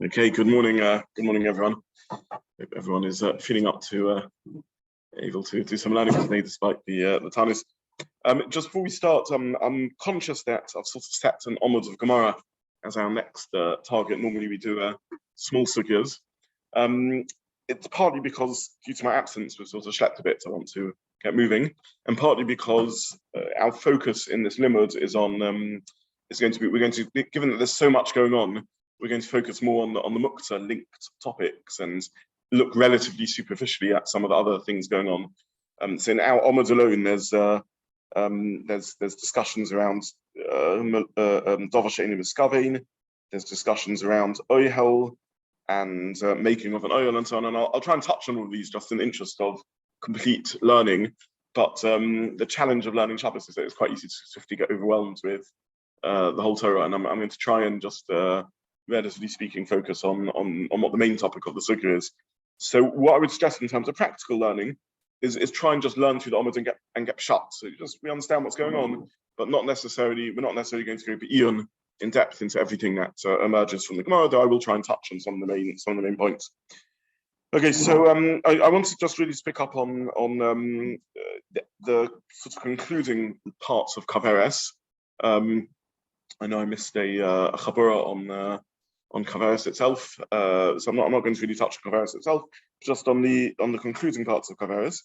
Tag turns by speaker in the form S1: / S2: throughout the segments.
S1: Okay, good morning, everyone. Hope everyone is feeling up to able to do some learning today, despite the Tanis. Just before we start, I'm conscious that I've sort of set an onwards of Gemara as our next target. Normally we do small sugyas. It's partly because due to my absence, we've sort of slept a bit, so I want to get moving, and partly because our focus in this limud is on we're going to given that there's so much going on. We're going to focus more on the Muktza linked topics and look relatively superficially at some of the other things going on. So in our Omid alone, there's discussions around Dover She'einu Miskavein, there's discussions around Oyhel and making of an Oyhel and so on. And I'll try and touch on all of these just in the interest of complete learning. But the challenge of learning Shabbos is that it's quite easy to swiftly get overwhelmed with the whole Torah, and I'm going to try and just relatively speaking, focus on what the main topic of the sugya is. So what I would suggest in terms of practical learning is try and just learn through the Omid and get shut. So we understand what's going on, but we're not necessarily going to go Ian in depth into everything that emerges from the Gemara, though I will try and touch on some of the main points. Okay, so I want to just really pick up on the sort of concluding parts of Kaveret. I know I missed a chaburah on Kaveret itself, so I'm not going to really touch on Kaveret itself, just on the concluding parts of Kaveret.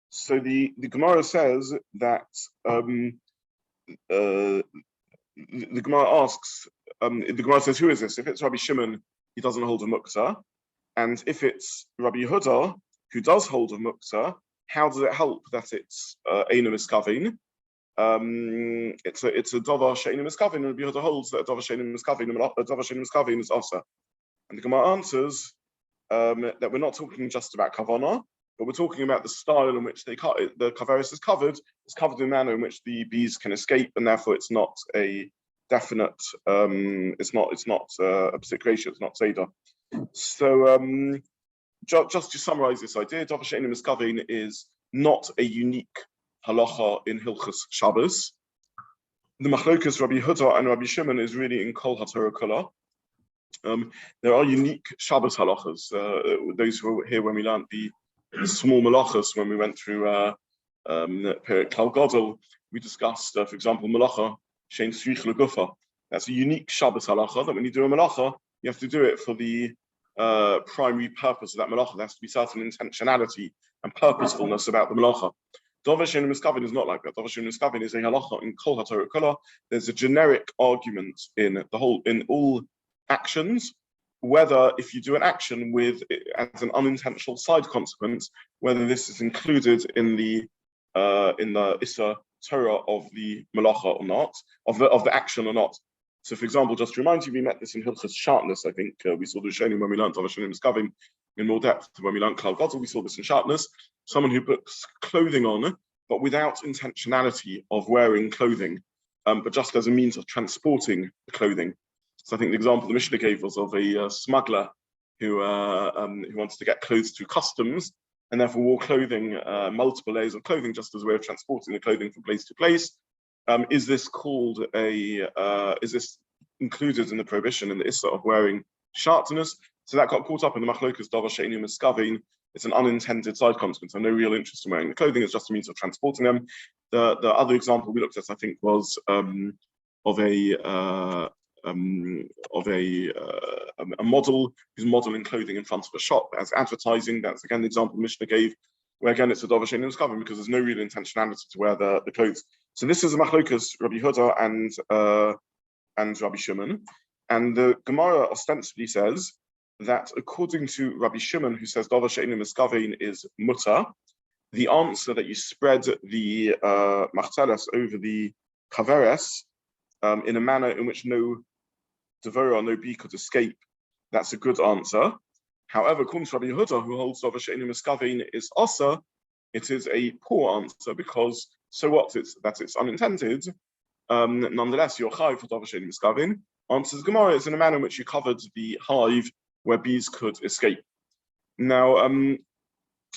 S1: So the Gemara says that the Gemara asks, the Gemara says, who is this? If it's Rabbi Shimon, he doesn't hold a Muktza, and if it's Rabbi Yehuda, who does hold a Muktza, how does it help that it's Einu Miskavein? It's a Dover She'einu Miskavein, and Rabbi Yehuda holds that Dover She'einu Miskavein is Asa. And the Gemara answers that we're not talking just about Kavana, but we're talking about the style in which the Kaveret is covered in a manner in which the bees can escape, and therefore it's not a definite, it's not a particular ratio, it's not Seder. So just to summarize this idea, Dover She'einu Miskavein is not a unique Halacha in Hilchos Shabbos. The machlokas Rabbi Yehuda and Rabbi Shimon is really in Kol HaTorah Kula. There are unique Shabbos halachas. Those who were here when we learned the small melachos, when we went through Perek Klal Gadol, we discussed, for example, melacha shein tzrich legufa. That's a unique Shabbos halacha that when you do a melacha, you have to do it for the primary purpose of that melacha. There has to be certain intentionality and purposefulness about the melacha. Dover She'einu Miskavein is not like that. Dover She'einu Miskavein is a halacha in Kol HaTorah Kula. There's a generic argument in all actions, whether if you do an action with as an unintentional side consequence, whether this is included in the Issa Torah of the melacha or not, of the action or not. So, for example, just to remind you, we met this in Hilchos Sharpness. I think we saw the Rishonim when we learned Dover She'einu Miskavein in more depth. When we learned Klal Gadol, we saw this in Sharpness. Someone who puts clothing on, but without intentionality of wearing clothing, but just as a means of transporting the clothing. So I think the example the Mishnah gave was of a smuggler who wanted to get clothes through customs and therefore wore clothing, multiple layers of clothing, just as a way of transporting the clothing from place to place. Is this called is this included in the prohibition in the Issa of wearing sharpness? So that got caught up in the machlokas Dover She'einu Miskavein. It's an unintended side consequence. I have no real interest in wearing the clothing. It's just a means of transporting them. The other example we looked at, I think, was of a model who's modeling clothing in front of a shop as advertising. That's again the example Mishnah gave, where again it's a Dover She'einu Miskavein because there's no real intentionality to wear the clothes. So this is a machlokas Rabbi Yehuda and Rabbi Shimon, and the Gemara ostensibly says that according to Rabbi Shimon, who says Dover She'einu Miskavein is mutter, the answer that you spread the machteles over the Kaveret in a manner in which no devora, no bee could escape, that's a good answer. However, according to Rabbi Yehuda, who holds Dover She'einu Miskavein is asa, it is a poor answer because so what? It's unintended. Nonetheless, you're chayiv for Dover She'einu Miskavein. Answers Gemara is in a manner in which you covered the hive where bees could escape. Now,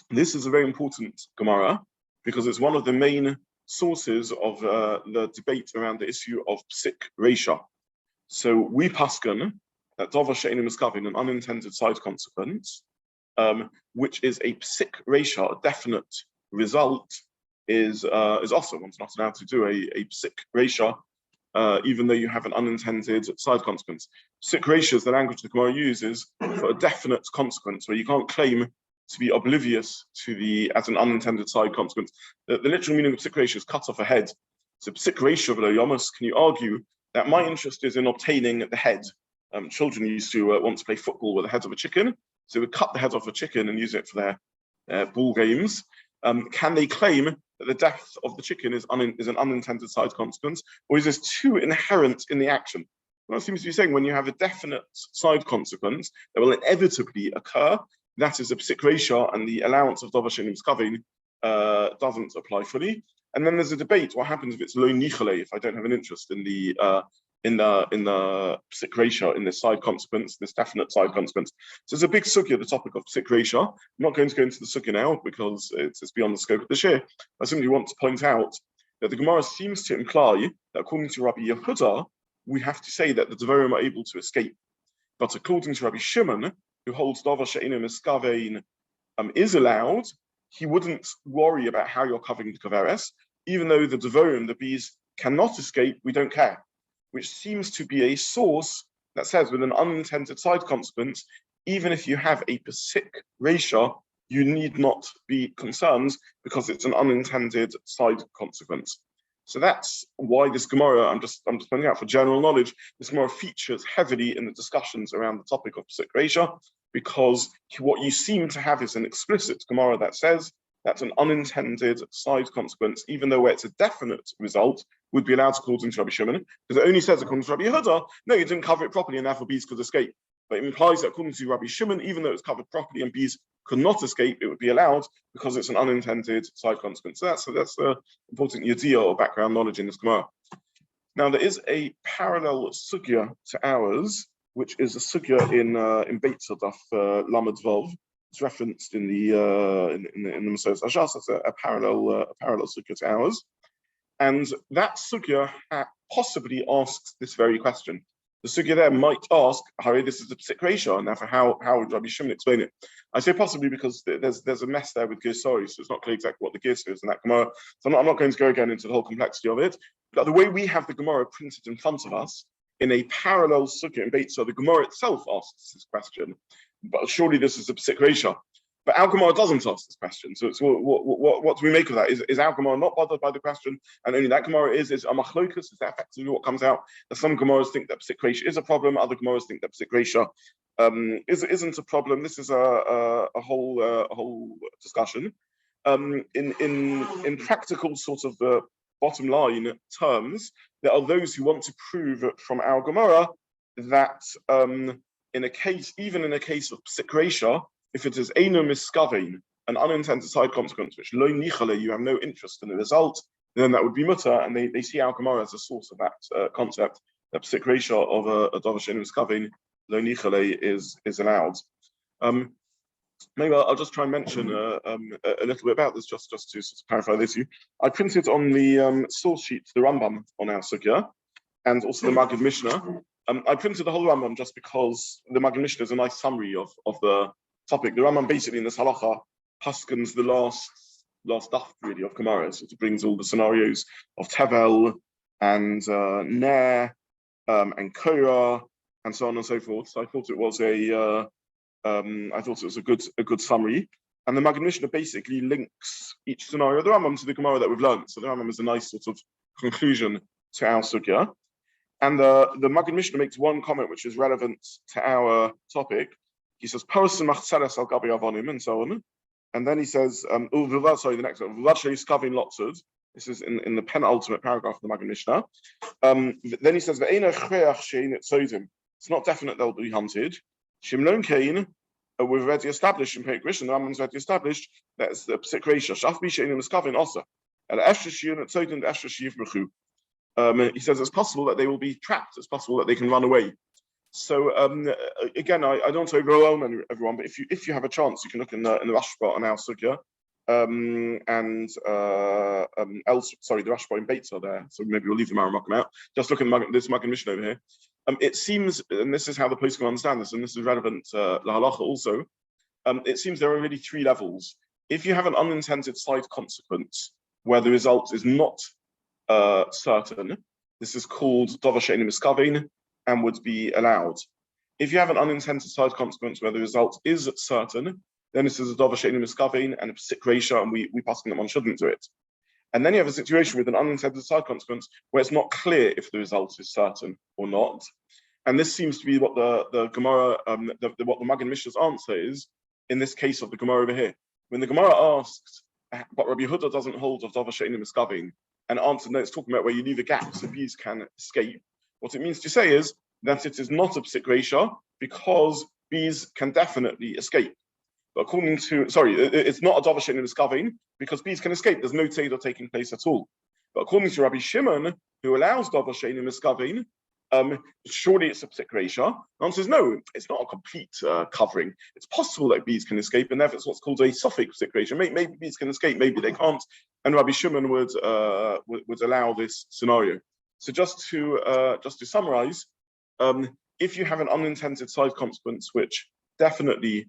S1: this is a very important Gemara because it's one of the main sources of the debate around the issue of psik reisha. So we paskin that Dover She'einu Miskavin, an unintended side consequence, which is a psik reisha, a definite result, is also one's not allowed to do a psik reisha, even though you have an unintended side consequence. Psik reisha is the language the Gemara uses for a definite consequence, where you can't claim to be oblivious to as an unintended side consequence. The literal meaning of psik reisha is cut off a head. So psik reisha v'lo yomus, can you argue that my interest is in obtaining the head? Children used to want to play football with the head of a chicken, so they would cut the head off a chicken and use it for their ball games. Can they claim that the death of the chicken is an unintended side consequence, or is this too inherent in the action? Well, it seems to be saying when you have a definite side consequence that will inevitably occur, that is a psik reisha, and the allowance of Dover She'einu Miskavin doesn't apply fully. And then there's a debate: what happens if it's lo nichale? If I don't have an interest in the psik reisha, in this side consequence, this definite side consequence. So there's a big sugya, the topic of psik reisha. I'm not going to go into the sugya now because it's beyond the scope of the shiur. I simply want to point out that the Gemara seems to imply that according to Rabbi Yehuda, we have to say that the Devarim are able to escape. But according to Rabbi Shimon, who holds Dover She'einu Miskavein is allowed, he wouldn't worry about how you're covering the Kaveret. Even though the Devarim, the bees, cannot escape, we don't care. Which seems to be a source that says with an unintended side consequence, even if you have a psik reisha, you need not be concerned because it's an unintended side consequence. So that's why this Gemara, I'm just pointing out for general knowledge, this Gemara features heavily in the discussions around the topic of psik reisha, because what you seem to have is an explicit Gemara that says that's an unintended side consequence, even though where it's a definite result, would be allowed to call into Rabbi Shimon, because it only says according to Rabbi Yehuda, no, you didn't cover it properly and therefore bees could escape. But it implies that according to Rabbi Shimon, even though it's covered properly and bees could not escape, it would be allowed because it's an unintended side consequence. So that's the important yediyah or background knowledge in this Gemara. Now there is a parallel sugya to ours, which is a sugya in Beitza daf Lamed Vav. It's referenced in the Masechet Shabbat. It's a parallel sugya to ours, and that sugya possibly asks this very question. The sugya there might ask, "Harry, this is a psik reisha, and therefore how would Rabbi Shimon explain it?" I say possibly because there's a mess there with Girsori, so it's not clear exactly what the Girs is in that Gemara. So I'm not going to go again into the whole complexity of it. But the way we have the Gemara printed in front of us in a parallel sugya in Beitza, the Gemara itself asks this question. But surely this is a psik reisha. But our Gemara doesn't ask this question. So it's, what do we make of that? Is our Gemara not bothered by the question? And only that Gemara is a machlokus? Is that effectively what comes out? That some Gemaras think that psik reisha is a problem. Other Gemaras think that psik reisha isn't a problem. This is a whole discussion. In practical sort of the bottom line terms, there are those who want to prove from our Gemara that even in a case of psik reisha, if it is eino miskavein, an unintended side consequence, which lo nichale, you have no interest in the result, then that would be mutter, and they see our Gemara as a source of that concept, that psik reisha of a Dover She'einu Miskavein, lo nichale is allowed. Maybe I'll just try and mention a little bit about this, just to sort of clarify this issue. I printed on the source sheet the Rambam on our sugya, and also the Maggid Mishnah. I printed the whole Rambam just because the Maggid Mishnah is a nice summary of the topic. The Rambam basically in this halacha huskens the last daf really of Gemara. So it brings all the scenarios of Tevel and Ner and Korah and so on and so forth. So I thought it was a good summary. And the Maggid Mishnah basically links each scenario of the Rambam to the Gemara that we've learned. So the Rambam is a nice sort of conclusion to our sugya. And the Maggid Mishnah makes one comment which is relevant to our topic. He says, "Person machzeres al gabi avonim," and so on. And then he says, the next one, this is in the penultimate paragraph of the Maggid Mishnah. Then he says, it's not definite they'll be hunted. Shimlon Kain, we've already established in Peit Rishon, the Rambam's already established that it's the psik reisha. Shaf b'sheinu miskavin also. And he says it's possible that they will be trapped. It's possible that they can run away. So again, I don't want to overwhelm everyone, but if you have a chance, you can look in the Rashba on our sugya. Sorry, the Rashba and Bates are there, so maybe we'll leave the Maramokam out. Just look at this Magen Mishnah over here. It seems, and this is how the post can understand this, and this is relevant to the Halacha also. It seems there are really three levels. If you have an unintended side consequence where the result is not certain, this is called Dover She'eini Miskavein and would be allowed. If you have an unintended side consequence where the result is certain, then this is a Dover She'eini Miskavein and a Psik Reisha, and we pass that one shouldn't do it. And then you have a situation with an unintended side consequence where it's not clear if the result is certain or not. And this seems to be what the Gemara, what the Magen Mishnah's answer is in this case of the Gemara over here. When the Gemara asks, but Rabbi Yehuda doesn't hold of Dover She'eini Miskavein, and answered, no, it's talking about where you leave a gap so bees can escape. What it means to say is that it is not a Psik Reisha because bees can definitely escape. But according to, it's not a Dover She'eini Miskavein because bees can escape. There's no Teda taking place at all. But according to Rabbi Shimon, who allows Dover She'eini Miskavein, surely it's a Psik Reisha. The answer is no, it's not a complete covering. It's possible that bees can escape, and therefore it's what's called a suffix Psik Reisha. Maybe bees can escape, maybe they can't. And Rabbi Shimon would allow this scenario. So just to summarize, if you have an unintended side consequence, which definitely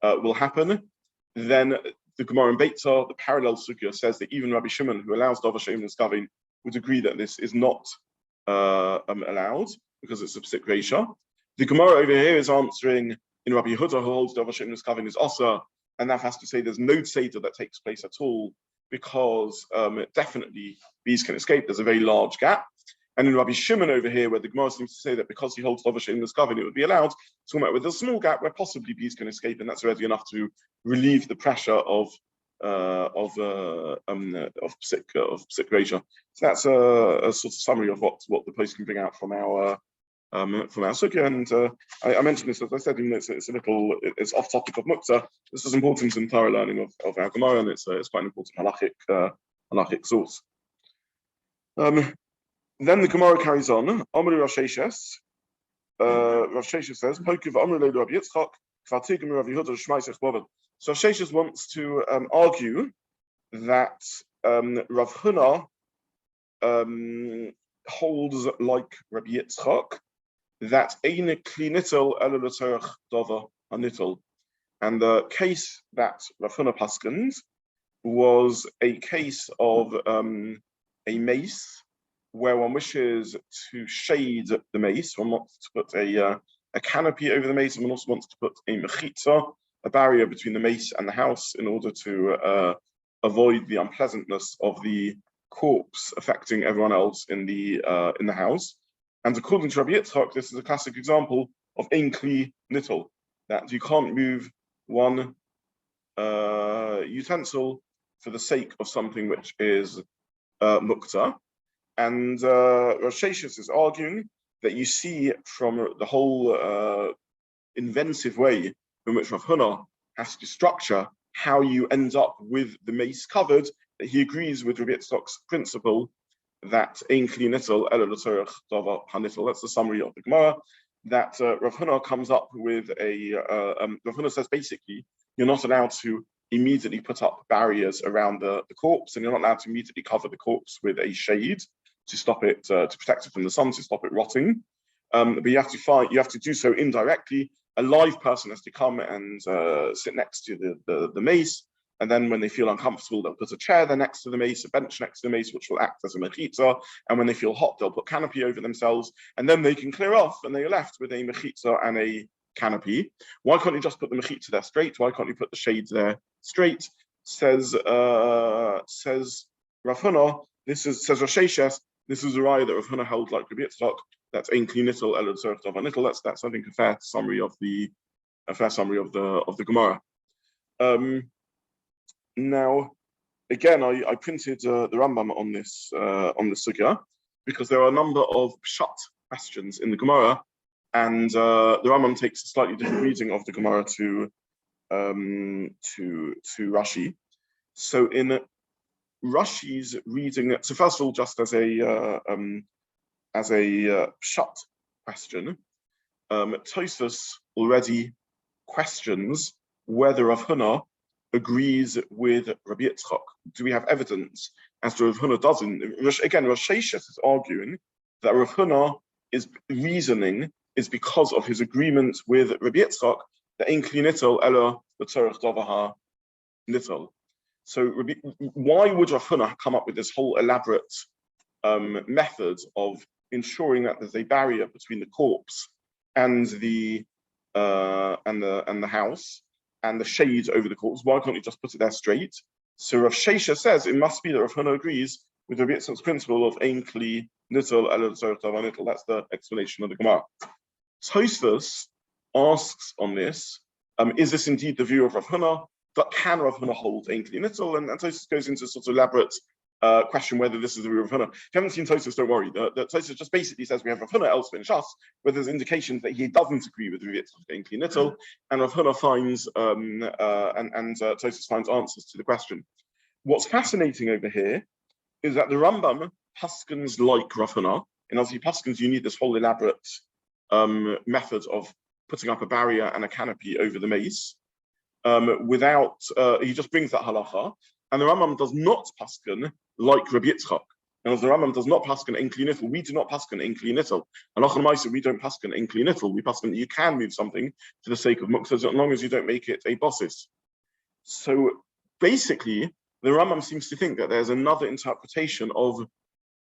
S1: will happen, then the Gemara in Beitzah, the parallel sugya, says that even Rabbi Shimon, who allows Dover She'eini Miskavein, would agree that this is not allowed because it's a Psik Reisha. The Gemara over here is answering in Rabbi Yehuda, who holds Dover She'eini Miskavein is Asa, and that has to say there's no Seder that takes place at all because definitely bees can escape. There's a very large gap. And in Rabbi Shimon over here, where the Gemara seems to say that because he holds Dover She'eini Miskavein, it would be allowed, talking about with a small gap where possibly bees can escape, and that's already enough to relieve the pressure of Psik Reisha. So that's a sort of summary of what the post can bring out from our sugya. And I mentioned this, as I said, it's off topic of Muktza. This is important in thorough learning of our Gemara, and it's quite an important halachic source. Then the Gemara carries on. Amru Rav Sheshes. Rav Sheshes says, "Pokiv Amru Leilu Rabbi Yitzchak, Kvartigim Rav Yehuda Shmaisech Bovad." So Rav Sheshes wants to argue that Rav Huna holds like Rabbi Yitzchak that Ein Kli Nitel Ela L'Tzorech Dover HaNitel, and the case that Rav Huna paskens was a case of a mace where one wishes to shade the mace. One wants to put a canopy over the mace, and one also wants to put a mechitza, a barrier between the mace and the house, in order to avoid the unpleasantness of the corpse affecting everyone else in the house. And according to Rabbi Yitzchak, this is a classic example of ein kli nitel, that you can't move one utensil for the sake of something which is Muktza. And Rosh Hashanah is arguing that you see from the whole inventive way in which Rav Huna has to structure how you end up with the mace covered, that he agrees with Rabbi Yitzchak's principle that ein kli nitel ela l'tzorech davar hanitel. That's the summary of the Gemara. That Rav Huna comes up with Rav Huna says basically you're not allowed to immediately put up barriers around the corpse, and you're not allowed to immediately cover the corpse with a shade to stop it, to protect it from the sun, to stop it rotting. But you have to do so indirectly. A live person has to come and sit next to the mace, and then when they feel uncomfortable, they'll put a chair there next to the mace, a bench next to the mace, which will act as a mechitza. And when they feel hot, they'll put canopy over themselves, and then they can clear off, and they're left with a mechitza and a canopy. Why can't you just put the mechitza there straight? Why can't you put the shades there straight? Says Rav Huna. Says Rosh Hashanah. This is a raya that Rav Huna held like Rabbi Yitzchak. That's ein kli nitel ela l'tzorech davar hanitel. That's I think a fair summary of the Gemara. Now, again, I printed the Rambam on this sugya because there are a number of pshat questions in the Gemara, and the Rambam takes a slightly different reading of the Gemara to Rashi. So in Rashi's reading, so first of all, just as a pshat question, Tosfos already questions whether Rav Huna agrees with Rabbi Yitzchak? Do we have evidence as to Rav Huna doesn't? Again, Rosh Hashanah is arguing that Rav Huna is reasoning is because of his agreement with Rabbi Yitzchak that ein kli nitel ela b'tzorech davaha nitel. So why would Rav Huna come up with this whole elaborate method of ensuring that there's a barrier between the corpse and the house and the shade over the corpse? Why can't he just put it there straight? So Rav Shesha says it must be that Rav Huna agrees with Rabbi Yitzchak's principle of ein kli nitel ela b'tzorech davaha nitel. That's the explanation of the Gemara. Tosfos asks on this, is this indeed the view of Rav Huna? But can Rav Huna hold ein kli nitel? And Tosfos goes into a sort of elaborate question whether this is the view of Rav Huna. If you haven't seen Tosfos, don't worry. The Tosfos just basically says we have Rav Huna elsewhere in Shas, where there's indications that he doesn't agree with Rabbi Yitzchak ein kli nitel, and Rav Huna finds Tosfos finds answers to the question. What's fascinating over here is that the Rambam paskins like Rav Huna, and as he paskins, you need this whole elaborate method of putting up a barrier and a canopy over the mace. Without, he just brings that halacha, and the Rambam does not paskin like Rabbi Yitzchak. And as the Rambam does not paskin ein kli nitel, we do not paskin ein kli nitel. Halacha l'maaseh, we don't paskin ein kli nitel. We paskin that you can move something for the sake of Muktza, as long as you don't make it a bossis. So basically, the Rambam seems to think that there's another interpretation of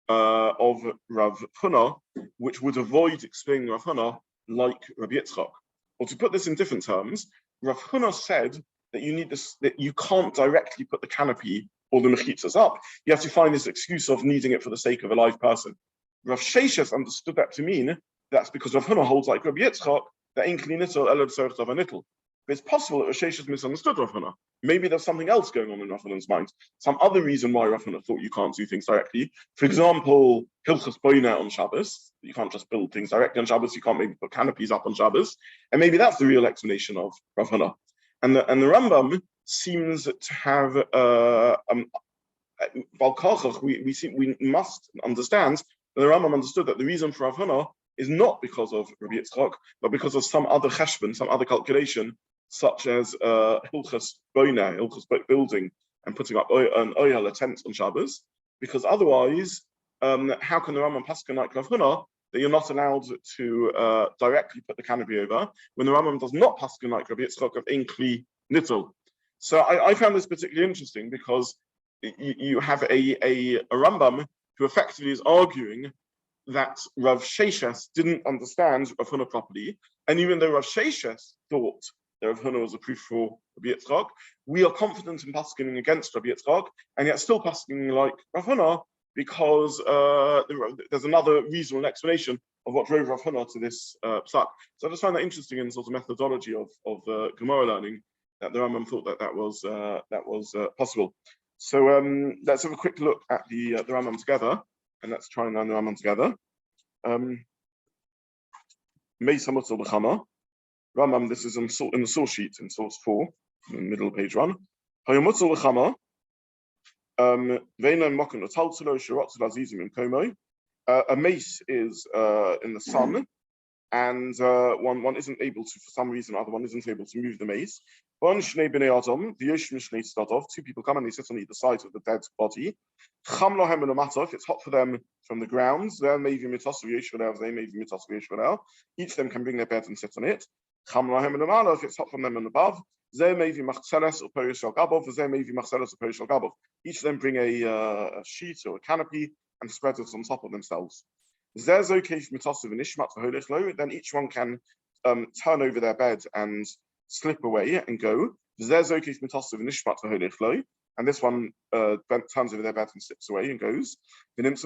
S1: Rav Huna, which would avoid explaining Rav Huna like Rabbi Yitzchak. Or to put this in different terms, Rav Huna said that you need this, that you can't directly put the canopy or the mechitzas up. You have to find this excuse of needing it for the sake of a live person. Rav Sheshes understood that to mean that's because Rav Huna holds like Rabbi Yitzchak that ein kli nitel ela b'tzorech davaha nitel. But it's possible that Rav Sheshes misunderstood Rav Huna. Maybe there's something else going on in Rav Huna's mind. Some other reason why Rav Huna thought you can't do things directly. For example, hilchos boina on Shabbos. You can't just build things directly on Shabbos. You can't maybe put canopies up on Shabbos. And maybe that's the real explanation of Rav Huna. And the Rambam seems to have we must understand that the Rambam understood that the reason for Rav Huna is not because of Rabbi Yitzchak, but because of some other cheshbon, some other calculation, such as hilchos boina, hilchos building and putting up an oyel, a tent on Shabbos. Because otherwise, how can the Rambam paskin like Rav Huna that you're not allowed to directly put the canopy over when the Rambam does not paskin like Rabbi Yitzchak of ein kli nitel? So I found this particularly interesting because you have a Rambam who effectively is arguing that Rav Sheshes didn't understand Rav Huna properly, and even though Rav Sheshes thought that Rav Huna was a proof for Rabbi Yitzchak, we are confident in paskining against Rabbi Yitzchak, and yet still paskining like Rav Huna because there's another reasonable explanation of what drove Rav Huna to this psak. So I just find that interesting in sort of methodology of Gemara learning, that the Rambam thought that was possible. So let's have a quick look at the Rambam together, and let's try and learn the Rambam together. Meit HaMutal BeChammah. Rambam, this is in the source sheet in source 4, in the middle of page 1. HaMutal BeChammah. A mace is in the sun, and one isn't able to, for some reason or other, one isn't able to move the mace. Two people come and they sit on either side of the dead body. If it's hot for them from the ground, each of them can bring their bed and sit on it. If it's hot from them and above, each of them bring a sheet or a canopy and spread it on top of themselves. Then each one can turn over their bed and slip away and go. And this one turns over their bed and slips away and goes. And it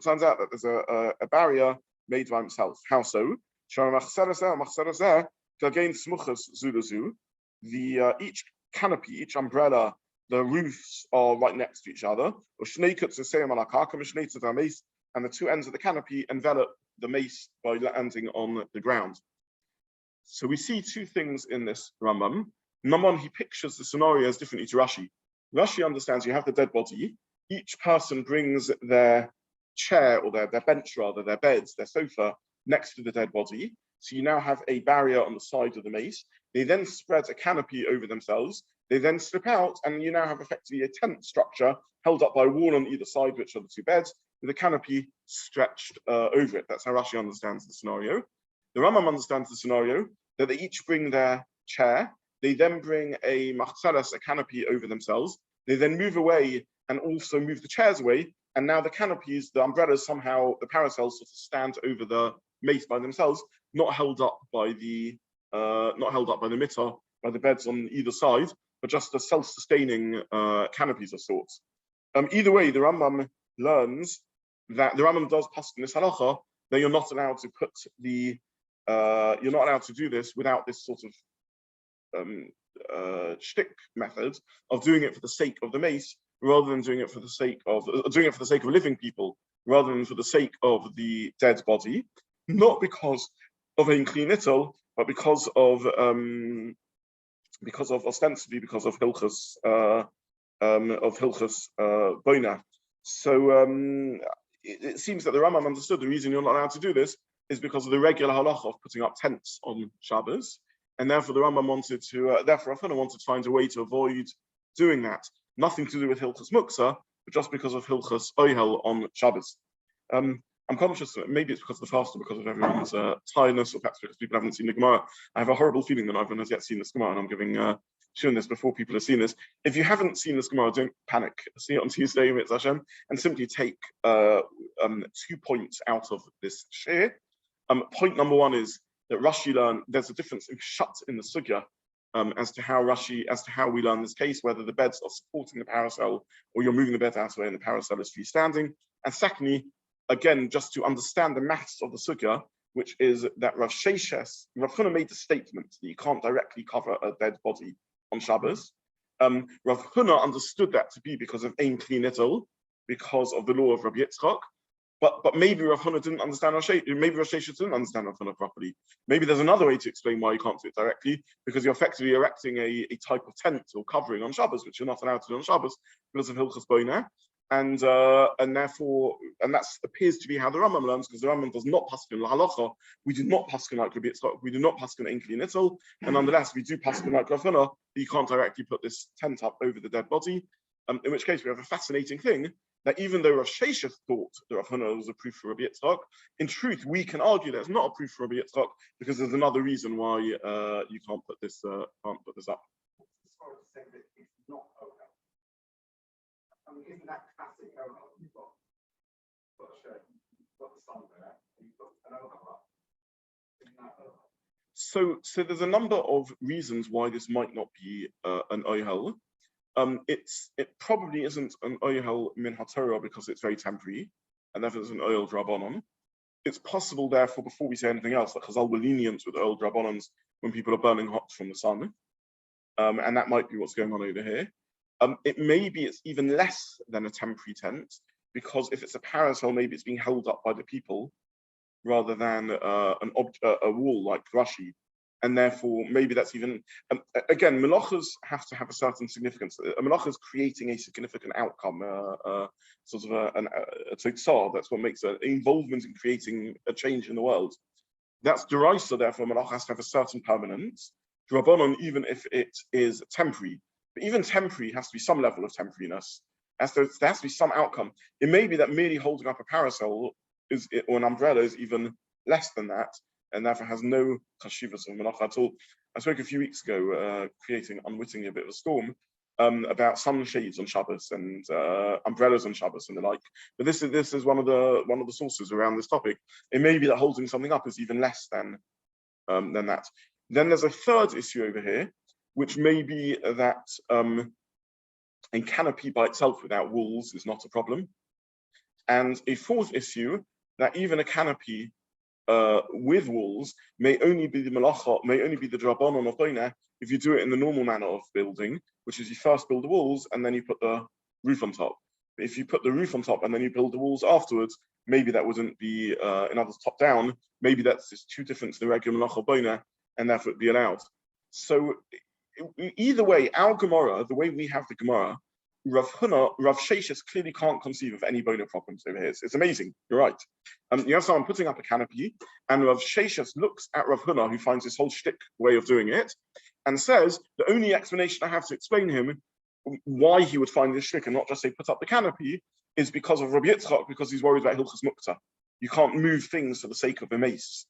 S1: turns out that there's a barrier made by himself. How so? Each canopy, each umbrella, the roofs are right next to each other. And the two ends of the canopy envelop the mace by landing on the ground. So we see two things in this Rambam. Number one, he pictures the scenario as differently to Rashi. Rashi understands you have the dead body. Each person brings their chair or their bench, rather, their beds, their sofa next to the dead body. So you now have a barrier on the side of the mace. They then spread a canopy over themselves. They then slip out, and you now have effectively a tent structure held up by a wall on either side, which are the two beds, with a canopy stretched over it. That's how Rashi understands the scenario. The Rambam understands the scenario that they each bring their chair. They then bring a machzeles, a canopy over themselves. They then move away and also move the chairs away. And now the canopies, the umbrellas, somehow the parasols sort of stand over the Meit by themselves, not held up by the mitzvah, by the beds on either side, but just a self-sustaining canopies of sorts. Either way, the Rambam learns that the Rambam does pasuk in this halacha that you're not allowed to put the you're not allowed to do this without this sort of shtick method of doing it for the sake of the mace, rather than doing it for the sake of living people, rather than for the sake of the dead body, not because of ein klinitel, but because of ostensibly because of hilchas boina. So it seems that the Rambam understood the reason you're not allowed to do this is because of the regular halacha of putting up tents on Shabbos, and therefore the Rambam wanted to find a way to avoid doing that. Nothing to do with hilchas Muktza, but just because of hilchas ohel on Shabbos. I'm conscious that maybe it's because of the fast, or because of everyone's tiredness, or perhaps because people haven't seen the Gemara. I have a horrible feeling that no one has yet seen this Gemara, and I'm giving showing this before people have seen this. If you haven't seen this Gemara, don't panic. See it on Tuesday, Mitzvah Hashem, and simply take 2 points out of this share. Point number one is that Rashi learned there's a difference in shat in the sugya as to how we learn this case, whether the beds are supporting the parasol or you're moving the bed out of the way and the parasol is freestanding. And secondly, again, just to understand the maths of the sugya, which is that Rav Huna made the statement that you can't directly cover a dead body on Shabbos. Rav Huna understood that to be because of ein klinitel, because of the law of Rabbi Yitzchak. But maybe Rav Huna didn't understand maybe Rav Sheshet didn't understand Rav Huna properly. Maybe there's another way to explain why you can't do it directly, because you're effectively erecting a type of tent or covering on Shabbos, which you're not allowed to do on Shabbos because of Hilchas Boina. And therefore, that appears to be how the Rambam learns, because the Rambam does not paskin Halacha. We do not paskin like Rabbi Yitzchak. We do not paskin ein klinitel, and nonetheless we do paskin like Rav Huna. You can't directly put this tent up over the dead body. In which case we have a fascinating thing that even though Rav Sheshet thought that Rav Huna was a proof for Rabbi Yitzchak, in truth we can argue that it's not a proof for Rabbi Yitzchak because there's another reason why you can't put this up.
S2: Isn't that classic? You've got the sun there, you've got an up.
S1: So there's a number of reasons why this might not be an ohel. It probably isn't an ohel min haTorah because it's very temporary, and therefore it's an ohel drabanon. It's possible, therefore, before we say anything else, that Chazal were lenient with ohel drabanons when people are burning hot from the sun, and that might be what's going on over here. It maybe it's even less than a temporary tent, because if it's a parasol, maybe it's being held up by the people rather than a wall like Rashi, and therefore maybe that's even again, melachos have to have a certain significance. A melacha is creating a significant outcome, sort of a tzotzah. That's what makes an involvement in creating a change in the world. That's deraisa. Therefore, melacha has to have a certain permanence. Drabanon, even if it is temporary. But even temporary has to be some level of temporariness. There has to be some outcome. It may be that merely holding up a parasol or an umbrella is even less than that, and therefore has no chashivas of melacha at all. I spoke a few weeks ago, creating unwittingly a bit of a storm, about sunshades on Shabbos and umbrellas on Shabbos and the like. But this is one of the sources around this topic. It may be that holding something up is even less than that. Then there's a third issue over here, which may be that a canopy by itself without walls is not a problem. And a fourth issue, that even a canopy with walls may only be the melachot, may only be the drabanon of boina if you do it in the normal manner of building, which is you first build the walls and then you put the roof on top. But if you put the roof on top and then you build the walls afterwards, maybe that wouldn't be, in others top down, maybe that's just too different to the regular melachot boina, and therefore it'd be allowed. So either way, our Gemara, the way we have the Gemara, Rav Sheshes clearly can't conceive of any boner problems over here. It's amazing. You're right. You have someone putting up a canopy, and Rav Sheshes looks at Rav Huna, who finds this whole shtick way of doing it, and says the only explanation I have to explain him why he would find this shtick and not just say put up the canopy is because of Rabbi Yitzchak, because he's worried about Hilchas Muktza. You can't move things for the sake of the mace.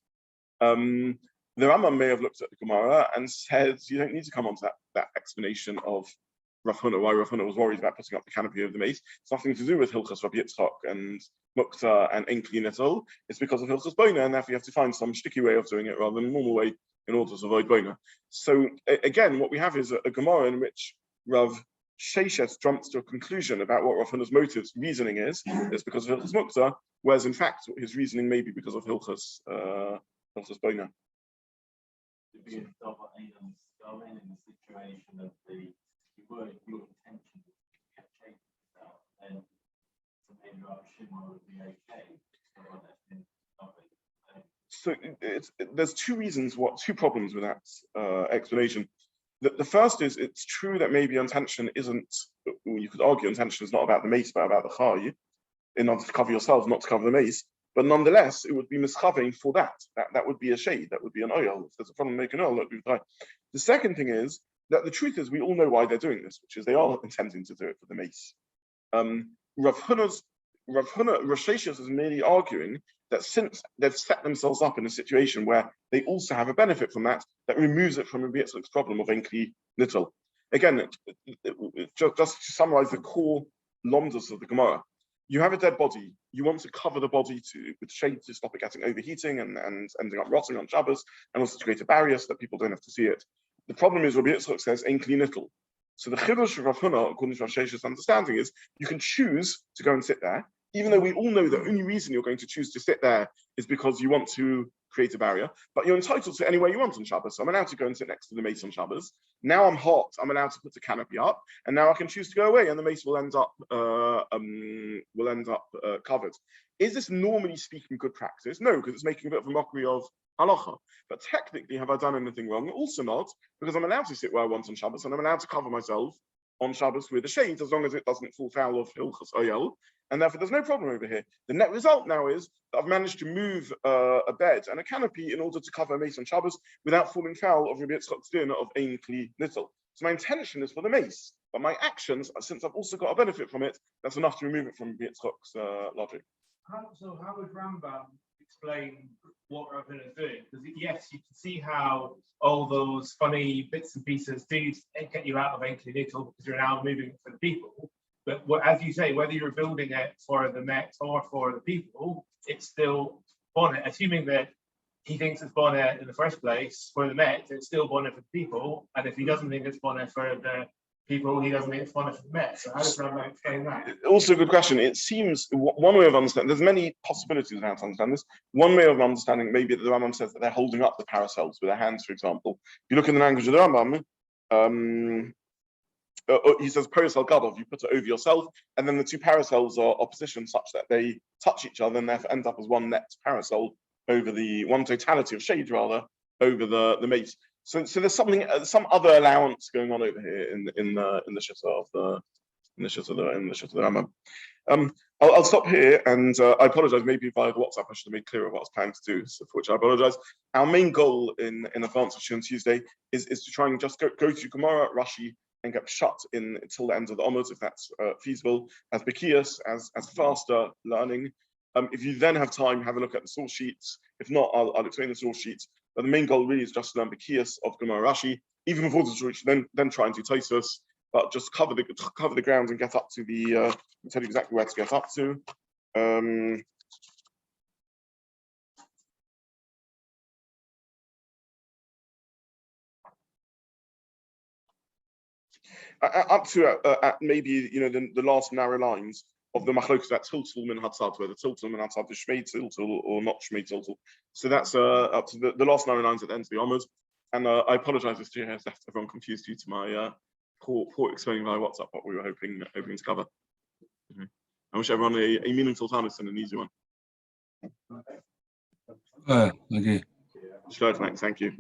S1: The Rambam may have looked at the Gemara and said you don't need to come on to that explanation of Rav Huna, why Rav Huna was worried about putting up the canopy over the mace. It's nothing to do with Hilchas Rabbi Yitzchak and Muktza and Enkli Netol. It's because of Hilchas Boina, and therefore you have to find some sticky way of doing it rather than a normal way in order to avoid Boina. So again, what we have is a Gemara in which Rav Sheshes jumps to a conclusion about what Rav Huna's motives reasoning is because of Hilchas Muktza, whereas in fact his reasoning may be because of Hilchas Boina.
S3: In the situation of your intention to change yourself, then maybe our Shimon would be okay.
S1: So there's two problems with that explanation. The first is it's true that maybe intention isn't, you could argue intention is not about the mace, but about the chai, in order to cover yourself, not to cover the mace. But nonetheless, it would be mischaving for that. That would be a shade, that would be an oil. If there's a problem, make an oil, that would be right. The second thing is that the truth is we all know why they're doing this, which is they are intending to do it for the mace. Rav Sheshes is merely arguing that since they've set themselves up in a situation where they also have a benefit from that removes it from Rabbi Yitzchak's problem of Enkli Nittel. Again, just to summarize the core lomdas of the Gemara, you have a dead body, you want to cover the body with shade to stop it getting overheating and ending up rotting on Shabbos, and also to create a barrier so that people don't have to see it. The problem is Rabbi Yitzchak says Enkli Nittel. So the chidush of Rav Huna, according to Rav Shesh's understanding, is you can choose to go and sit there, even though we all know the only reason you're going to choose to sit there is because you want to create a barrier, but you're entitled to anywhere you want on Shabbos. So I'm allowed to go and sit next to the mace on Shabbos. Now I'm hot, I'm allowed to put the canopy up, and now I can choose to go away, and the mace will end up covered. Is this normally speaking good practice? No, because it's making a bit of a mockery of Halacha. But technically, have I done anything wrong? Also not, because I'm allowed to sit where I want on Shabbos, and I'm allowed to cover myself on Shabbos with a shade, as long as it doesn't fall foul of Hilchas Oyel, and therefore there's no problem over here. The net result now is that I've managed to move a bed and a canopy in order to cover a mace on Shabbos without falling foul of Rabbi Yitzchak's din of Ein Kli Nittel. So my intention is for the mace, but my actions, since I've also got a benefit from it, that's enough to remove it from Rabbi Yitzchak's logic.
S4: So how would Rambam explain what Rav Huna is doing? Because yes, you can see how all those funny bits and pieces do get you out of Enkli Nittel because you're now moving it for the people. But as you say, whether you're building it for the Meit or for the people, it's still bonnet. Assuming that he thinks it's bonnet in the first place for the Meit, it's still bonnet for the people. And if he doesn't think it's bonnet for the people, he doesn't think it's bonnet for the Meit. So how does Rambam explain that?
S1: Also a good question. It seems one way of understanding, there's many possibilities of how to understand this. One way of understanding maybe that the Rambam says that they're holding up the parasols with their hands, for example. If you look in the language of the Rambam, he says parasol gadol, you put it over yourself, and then the two parasols are opposition such that they touch each other and therefore end up as one net parasol over the one totality of shade rather over the mace. So there's some other allowance going on over here in the shitta of the Rambam. I'll stop here, and I apologize. Maybe via WhatsApp I should have made clearer what I was planning to do, so for which I apologize. Our main goal in advance of Shiur on Tuesday is to try and just go to Gemara, Rashi, and get shut in until the end of the Omud, if that's feasible, as Bekias, as faster learning. If you then have time, have a look at the source sheets. If not, I'll explain the source sheets. But the main goal really is just to learn Bekias of Gemara Rashi, even before the source sheet, then try and do Tosfos, but just cover the ground and get up to the, I'll tell you exactly where to get up to. Up to at maybe the last narrow lines of the machlokas at tiltul min hatzad, whether tiltul min hatzad is shmei tiltul or not shmei tiltul. So that's up to the last narrow lines at the end of the Omud. And I apologize if Shiur has left everyone confused due to my poor explaining via WhatsApp what we were hoping to cover. I wish everyone a meaningful time and an easy one.
S5: Okay.
S1: Thank you.